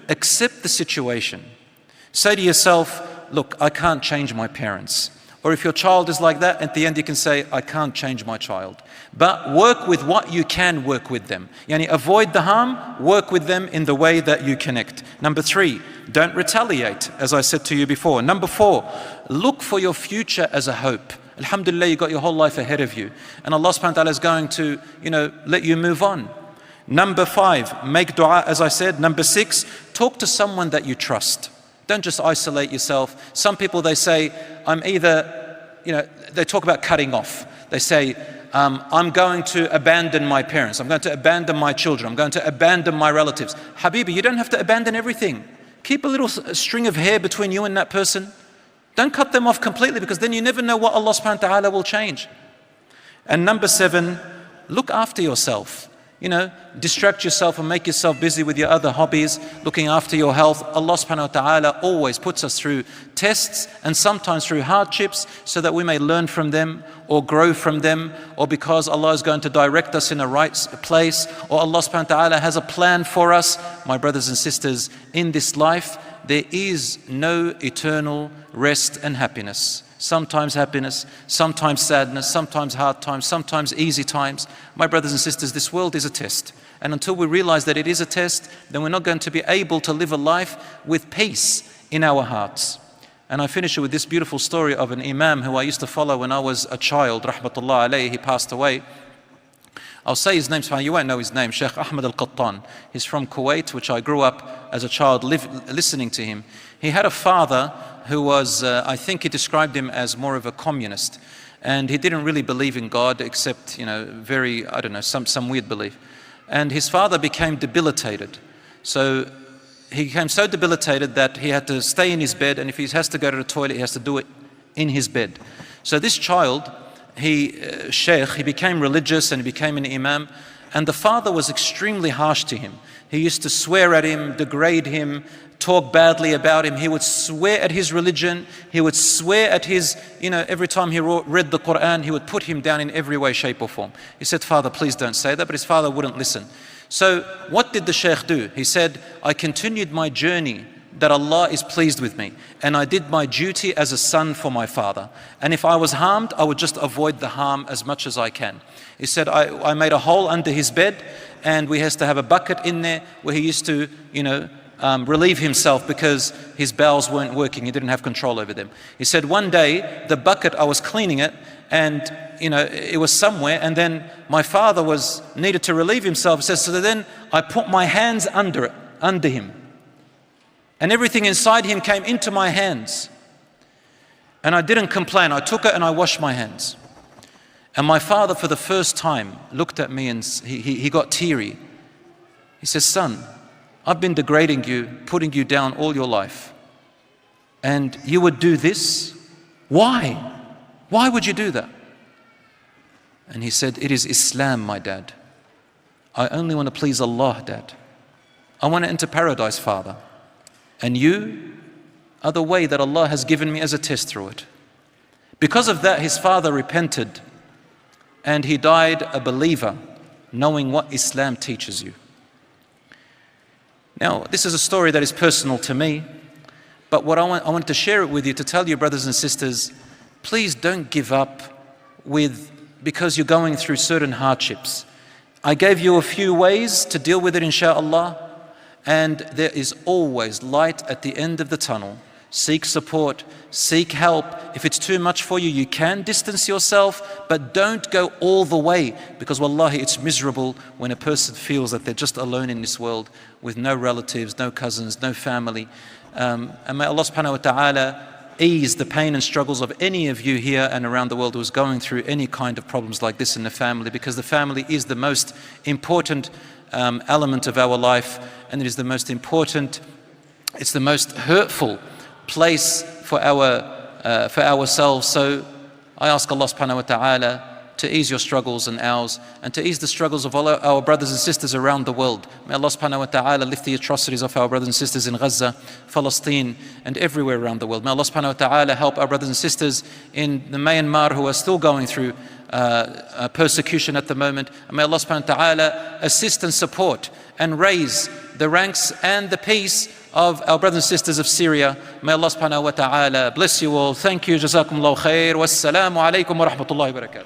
accept the situation. Say to yourself, look, I can't change my parents. Or if your child is like that, at the end you can say, I can't change my child. But work with what you can work with them. Yani avoid the harm, work with them in the way that you connect. Number 3, don't retaliate, as I said to you before. Number 4, look for your future as a hope. Alhamdulillah, you got your whole life ahead of you. And Allah subhanahu wa ta'ala is going to, let you move on. Number 5, make dua, as I said. Number 6, talk to someone that you trust. Don't just isolate yourself. Some people, they say, they talk about cutting off. They say, I'm going to abandon my parents. I'm going to abandon my children. I'm going to abandon my relatives. Habibi, you don't have to abandon everything. Keep a little string of hair between you and that person. Don't cut them off completely, because then you never know what Allah subhanahu wa ta'ala will change. And number 7, look after yourself. Distract yourself and make yourself busy with your other hobbies, looking after your health. Allah subhanahu wa ta'ala always puts us through tests and sometimes through hardships so that we may learn from them or grow from them, or because Allah is going to direct us in a right place, or Allah subhanahu wa ta'ala has a plan for us. My brothers and sisters, in this life, there is no eternal rest and happiness. Sometimes happiness, sometimes sadness, sometimes hard times, sometimes easy times. My brothers and sisters, this world is a test. And until we realize that it is a test, then we're not going to be able to live a life with peace in our hearts. And I finish it with this beautiful story of an imam who I used to follow when I was a child, rahmatullah alayhi. He passed away. I'll say his name, so you won't know his name, Sheikh Ahmed Al-Qattan. He's from Kuwait, which I grew up as a child listening to him. He had a father who was, I think he described him as more of a communist. And he didn't really believe in God, except, very, I don't know, some weird belief. And his father became debilitated. So he became so debilitated that he had to stay in his bed, and if he has to go to the toilet, he has to do it in his bed. So this child, he became religious and he became an imam, and the father was extremely harsh to him. He used to swear at him, degrade him, talk badly about him. He would swear at his religion. He would swear at his, every time he read the Quran, he would put him down in every way, shape or form. He said, Father, please don't say that, but his father wouldn't listen. So what did the Shaykh do? He said, I continued my journey that Allah is pleased with me, and I did my duty as a son for my father. And if I was harmed, I would just avoid the harm as much as I can. He said, I made a hole under his bed, and we used to have a bucket in there where he used to, relieve himself because his bowels weren't working. He didn't have control over them. He said, one day, the bucket, I was cleaning it, and it was somewhere, and then my father needed to relieve himself. He says, so then I put my hands under him. And everything inside him came into my hands. And I didn't complain. I took it and I washed my hands. And my father, for the first time, looked at me and he got teary. He says, son, I've been degrading you, putting you down all your life. And you would do this? Why? Why would you do that? And he said, it is Islam, my dad. I only want to please Allah, Dad. I want to enter paradise, Father. And you are the way that Allah has given me as a test through it. Because of that, his father repented and he died a believer, knowing what Islam teaches you. Now, this is a story that is personal to me, but what I want to share it with you to tell you, brothers and sisters, please don't give up because you're going through certain hardships. I gave you a few ways to deal with it, inshallah. And there is always light at the end of the tunnel. Seek support, seek help. If it's too much for you, you can distance yourself, but don't go all the way, because wallahi, it's miserable when a person feels that they're just alone in this world with no relatives, no cousins, no family. And may Allah subhanahu wa ta'ala ease the pain and struggles of any of you here and around the world who is going through any kind of problems like this in the family, because the family is the most important element of our life, and it is the most important, it's the most hurtful place for ourselves. So I ask Allah subhanahu wa ta'ala to ease your struggles and ours, and to ease the struggles of all our brothers and sisters around the world. May Allah subhanahu wa ta'ala lift the atrocities of our brothers and sisters in Gaza, Palestine, and everywhere around the world. May Allah subhanahu wa ta'ala help our brothers and sisters in the Myanmar who are still going through persecution at the moment. And may Allah subhanahu wa ta'ala assist and support and raise the ranks and the peace of our brothers and sisters of Syria. May Allah subhanahu wa ta'ala bless you all. Thank you. Jazakumullahu khair. Wassalamu alaikum wa rahmatullahi wa barakatuh.